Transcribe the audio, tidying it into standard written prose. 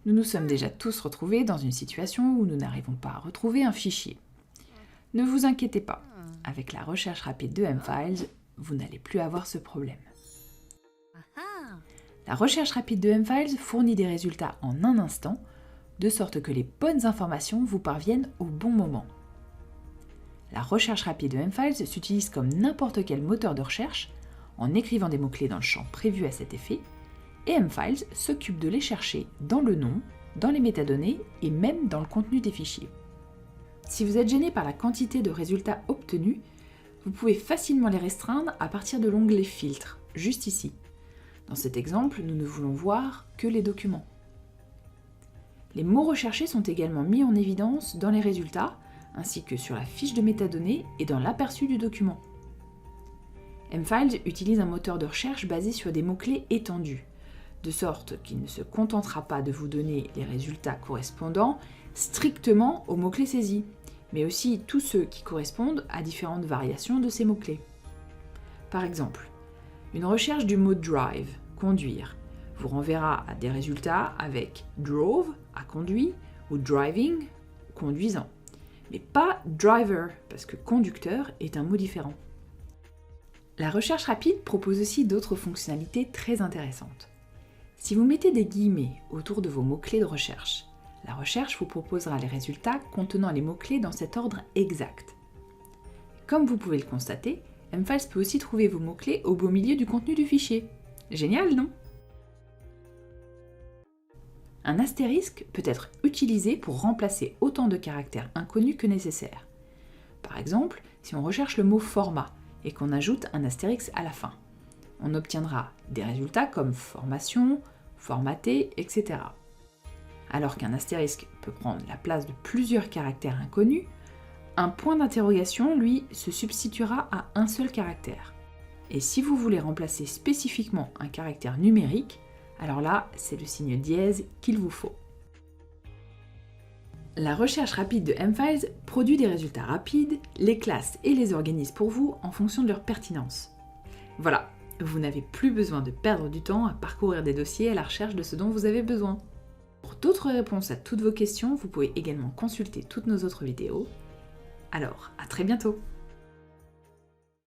nous nous sommes déjà tous retrouvés dans une situation où nous n'arrivons pas à retrouver un fichier. Ne vous inquiétez pas, avec la recherche rapide de M-Files, vous n'allez plus avoir ce problème. La recherche rapide de M-Files fournit des résultats en un instant, de sorte que les bonnes informations vous parviennent au bon moment. La recherche rapide de M-Files s'utilise comme n'importe quel moteur de recherche, en écrivant des mots-clés dans le champ prévu à cet effet, et M-Files s'occupe de les chercher dans le nom, dans les métadonnées et même dans le contenu des fichiers. Si vous êtes gêné par la quantité de résultats obtenus, vous pouvez facilement les restreindre à partir de l'onglet Filtre, juste ici. Dans cet exemple, nous ne voulons voir que les documents. Les mots recherchés sont également mis en évidence dans les résultats, ainsi que sur la fiche de métadonnées et dans l'aperçu du document. M-Files utilise un moteur de recherche basé sur des mots-clés étendus, de sorte qu'il ne se contentera pas de vous donner les résultats correspondant strictement aux mots-clés saisis, mais aussi tous ceux qui correspondent à différentes variations de ces mots-clés. Par exemple, une recherche du mot drive, conduire, vous renverra à des résultats avec drove, à conduit, ou driving, conduisant, mais pas driver, parce que conducteur est un mot différent. La recherche rapide propose aussi d'autres fonctionnalités très intéressantes. Si vous mettez des guillemets autour de vos mots-clés de recherche, la recherche vous proposera les résultats contenant les mots-clés dans cet ordre exact. Comme vous pouvez le constater, M-Files peut aussi trouver vos mots-clés au beau milieu du contenu du fichier. Génial, non? Un astérisque peut être utilisé pour remplacer autant de caractères inconnus que nécessaire. Par exemple, si on recherche le mot format et qu'on ajoute un astérix à la fin, on obtiendra des résultats comme formation, formaté, etc. Alors qu'un astérisque peut prendre la place de plusieurs caractères inconnus, un point d'interrogation, lui, se substituera à un seul caractère. Et si vous voulez remplacer spécifiquement un caractère numérique, alors là, c'est le signe dièse qu'il vous faut. La recherche rapide de M-Files produit des résultats rapides, les classe et les organise pour vous en fonction de leur pertinence. Voilà, vous n'avez plus besoin de perdre du temps à parcourir des dossiers à la recherche de ce dont vous avez besoin. Pour d'autres réponses à toutes vos questions, vous pouvez également consulter toutes nos autres vidéos. Alors, à très bientôt!